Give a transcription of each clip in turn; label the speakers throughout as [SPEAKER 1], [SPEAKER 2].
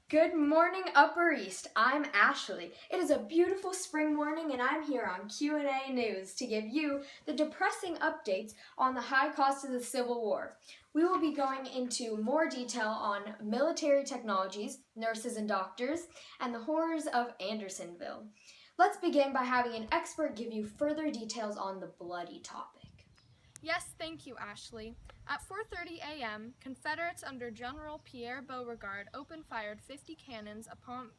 [SPEAKER 1] Good morning, Upper East. I'm Ashley. It is a beautiful spring morning and I'm here on Q&A News to give you the depressing updates on the high cost of the Civil War. We will be going into more detail on military technologies, nurses and doctors, and the horrors of Andersonville. Let's begin by having an expert give you further details on the bloody topic.
[SPEAKER 2] Yes, thank you, Ashley. At 4:30 a.m., Confederates under General Pierre Beauregard open-fired 50 cannons upon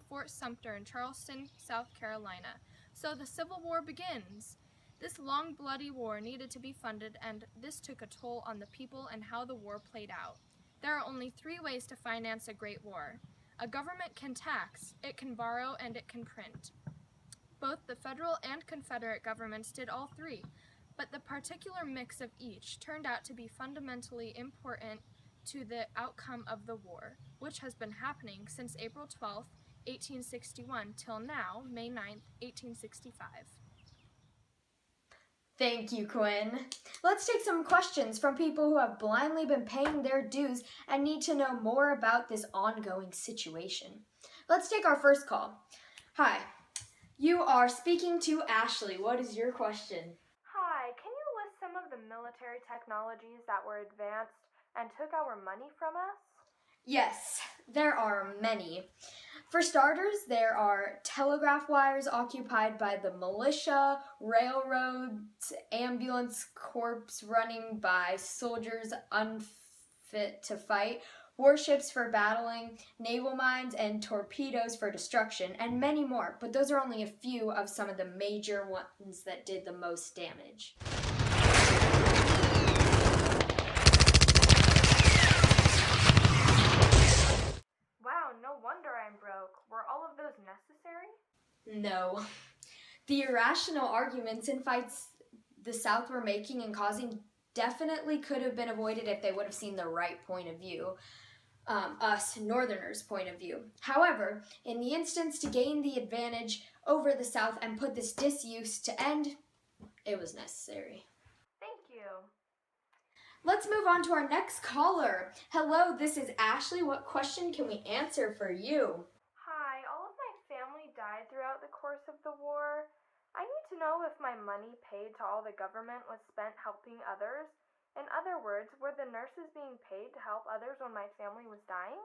[SPEAKER 2] Fort Sumter in Charleston, South Carolina. So the Civil War begins. This long, bloody war needed to be funded, and this took a toll on the people and how the war played out. There are only three ways to finance a great war. A government can tax, it can borrow, and it can print. Both the federal and Confederate governments did all three, but the particular mix of each turned out to be fundamentally important to the outcome of the war, which has been happening since April 12, 1861 till now, May 9, 1865.
[SPEAKER 1] Thank you, Quinn. Let's take some questions from people who have blindly been paying their dues and need to know more about this ongoing situation. Let's take our first call. Hi, you are speaking to Ashley. What is your question?
[SPEAKER 2] Hi, can you list some of the military technologies that were advanced and took our money from us?
[SPEAKER 1] Yes, there are many. For starters, there are telegraph wires occupied by the militia, railroads, ambulance corps running by soldiers unfit to fight, warships for battling, naval mines, and torpedoes for destruction, and many more. But those are only a few of some of the major ones that did the most damage.
[SPEAKER 2] Wow, no wonder I'm broke. Were all of those necessary?
[SPEAKER 1] No. The irrational arguments and fights the South were making and causing definitely could have been avoided if they would have seen the right point of view, us Northerners' point of view. However, in the instance to gain the advantage over the South and put this disuse to end, it was necessary.
[SPEAKER 2] Thank you.
[SPEAKER 1] Let's move on to our next caller. Hello, this is Ashley. What question can we answer for you?
[SPEAKER 2] Hi, all of my family died throughout the course of the war. I need to know if my money paid to all the government was spent helping others. In other words, were the nurses being paid to help others when my family was dying?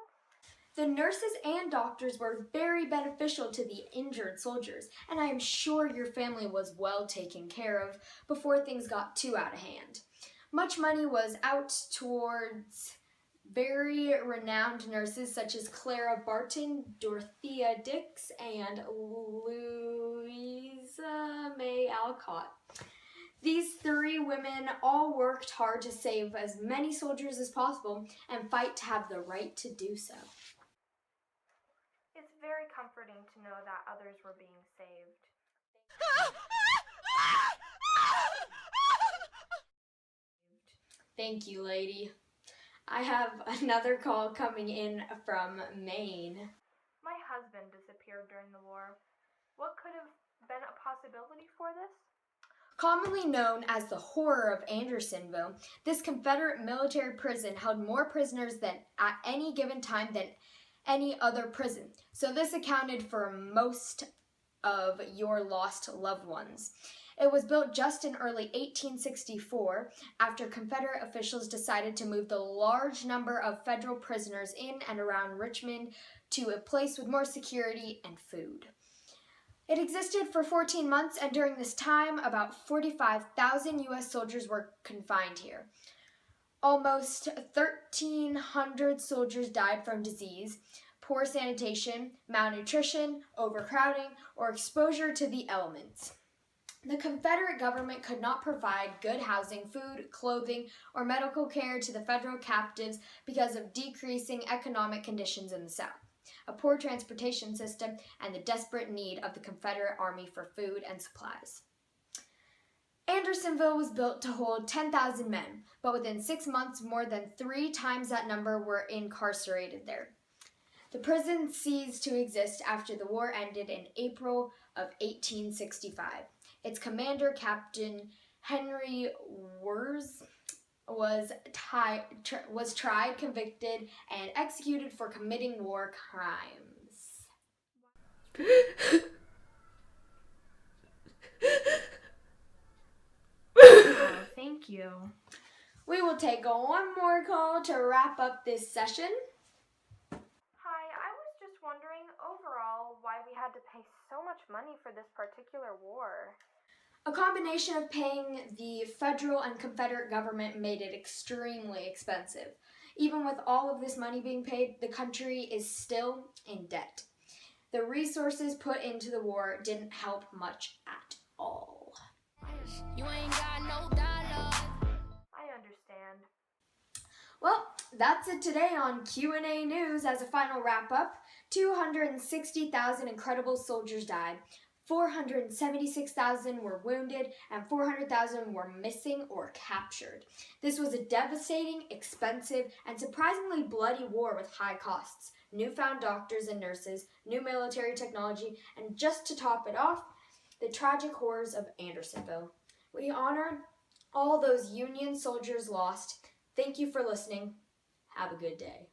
[SPEAKER 1] The nurses and doctors were very beneficial to the injured soldiers, and I am sure your family was well taken care of before things got too out of hand. Much money was out towards very renowned nurses such as Clara Barton, Dorothea Dix, and Louisa May Alcott. These three women all worked hard to save as many soldiers as possible and fight to have the right to do so.
[SPEAKER 2] It's very comforting to know that others were being saved.
[SPEAKER 1] Thank you, lady. I have another call coming in from Maine.
[SPEAKER 2] My husband disappeared during the war. What could have been a possibility for this?
[SPEAKER 1] Commonly known as the Horror of Andersonville, this Confederate military prison held more prisoners than at any given time than any other prison. So this accounted for most of your lost loved ones. It was built just in early 1864 after Confederate officials decided to move the large number of federal prisoners in and around Richmond to a place with more security and food. It existed for 14 months, and during this time, about 45,000 U.S. soldiers were confined here. Almost 1,300 soldiers died from disease, poor sanitation, malnutrition, overcrowding, or exposure to the elements. The Confederate government could not provide good housing, food, clothing, or medical care to the federal captives because of decreasing economic conditions in the South, a poor transportation system, and the desperate need of the Confederate Army for food and supplies. Andersonville was built to hold 10,000 men, but within 6 months, more than 3 times that number were incarcerated there. The prison ceased to exist after the war ended in April of 1865. Its commander, Captain Henry was tried, convicted, and executed for committing war crimes.
[SPEAKER 2] Oh, thank you.
[SPEAKER 1] We will take one more call to wrap up this session.
[SPEAKER 2] Hi, I was just wondering overall why we had to pay so much money for this particular war.
[SPEAKER 1] A combination of paying the federal and Confederate government made it extremely expensive. Even with all of this money being paid, the country is still in debt. The resources put into the war didn't help much at all.
[SPEAKER 2] You ain't got no dollar. I understand.
[SPEAKER 1] Well, that's it today on Q&A News. As a final wrap-up, 260,000 incredible soldiers died, 476,000 were wounded, and 400,000 were missing or captured. This was a devastating, expensive, and surprisingly bloody war with high costs, newfound doctors and nurses, new military technology, and just to top it off, the tragic horrors of Andersonville. We honor all those Union soldiers lost. Thank you for listening. Have a good day.